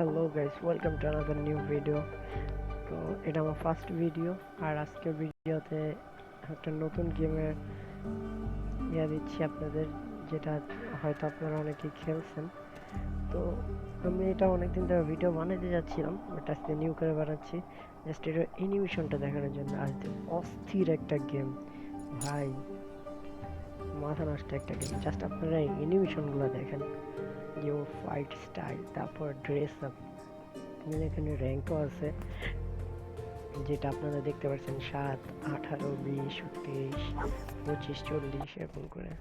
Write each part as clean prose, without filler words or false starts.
Hello guys, welcome to another new video. তো এটা আমার ফার্স্ট ভিডিও, আর আজকের ভিডিওতে একটা নতুন গেমের দিচ্ছি আপনাদের, যেটা হয়তো আপনারা অনেকেই খেলছেন। তো আমি এটা অনেকদিন ধরে ভিডিও বানাতে যাচ্ছিলাম, বাট আজকে নিউ করে বানাচ্ছি জাস্ট এটার অ্যানিমেশনটা দেখানোর জন্য। আর অস্থির একটা গেম ভাই, মাথা নষ্ট একটা গেম। জাস্ট আপনারা এই অ্যানিমেশনগুলো দেখেন, যে ও ফাইট স্টাইল, তারপর ড্রেস আপ, এখানে র্যাঙ্কও আছে, যেটা আপনারা দেখতে পাচ্ছেন 7, 18, 20, 23, 25, 40 এরকম করে।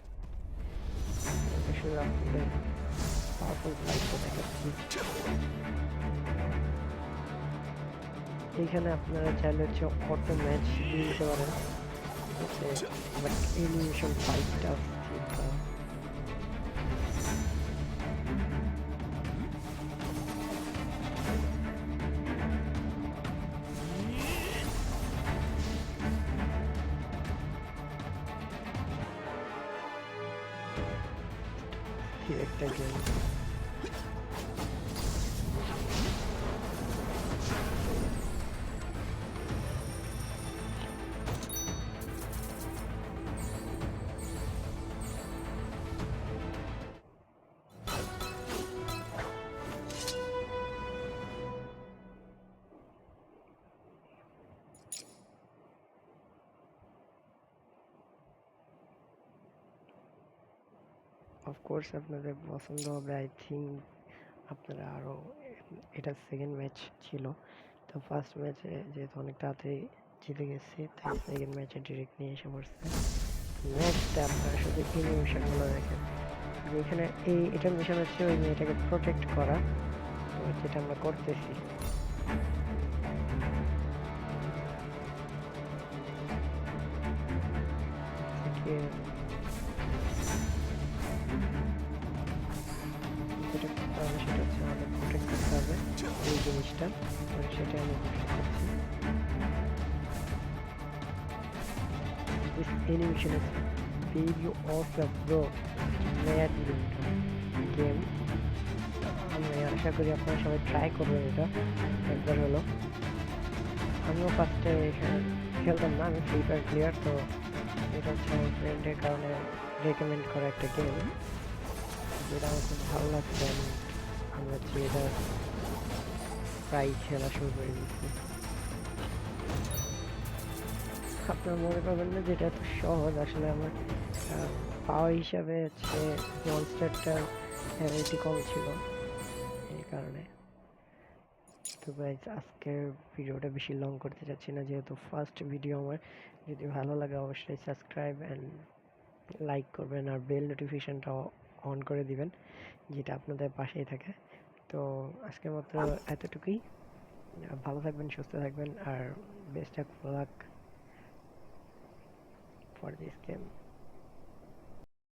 শুধু আপনাদের পাওয়ারফুল ফাইটটা দেখাচ্ছি। এইখানে আপনারা চাইলে হচ্ছে অটো ম্যাচ দিয়ে দিতে পারেন, বাট এলিমিনেশন ফাইটটা একটা গেম। অফকোর্স আপনাদের পছন্দ হবে, আই থিঙ্ক। আপনারা আরও, এটা সেকেন্ড ম্যাচ ছিল, তো ফার্স্ট ম্যাচে যেহেতু অনেক তাড়াতাড়ি জিতে গেছি, তাই সেকেন্ড ম্যাচে ডিরেক্ট নিয়ে এসে পড়ছে। নেক্সটে আপনারা শুধু অ্যানিমেশনগুলো দেখেন। এখানে এটার মিশন হচ্ছে ওই মেয়েটাকে প্রোটেক্ট করা, তো যেটা আমরা করতেছি। যেটা করতে হবে সেটা হচ্ছে আমাদের প্রোটেক্ট করতে হবে এই জিনিসটা, সেটা আমি করছি। This animation is very awesome bro, mad game। আমি আশা করি আপনারা সবাই ট্রাই করবেন এটা একবার হলো। আমিও ফার্স্টে খেলতাম না, আমি ফ্রি ফায়ার প্লেয়ার, তো এটা হচ্ছে আমার ফ্রেন্ডের কারণে রেকমেন্ড করা একটা গেম, যেটা আমার খুব ভালো লাগছে। আমরা হচ্ছে এটা প্রায় খেলা শুরু করে দিচ্ছি। আপনারা মনে করবেন না যেটা এত সহজ, আসলে আমার পাওয়ার হিসাবে হচ্ছে মনস্টারটার রেটি কম ছিল, এই কারণে। তো গাইজ, আজকের ভিডিওটা বেশি লং করতে চাচ্ছি না, যেহেতু ফার্স্ট ভিডিও আমার। যদি ভালো লাগে অবশ্যই সাবস্ক্রাইব অ্যান্ড লাইক করবেন, আর বেল নোটিফিকেশনটা অন করে দিবেন, যেটা আপনাদের পাশেই থাকে। তো আজকের মতো এতটুকুই। ভালো থাকবেন, সুস্থ থাকবেন, আর best of luck for this game.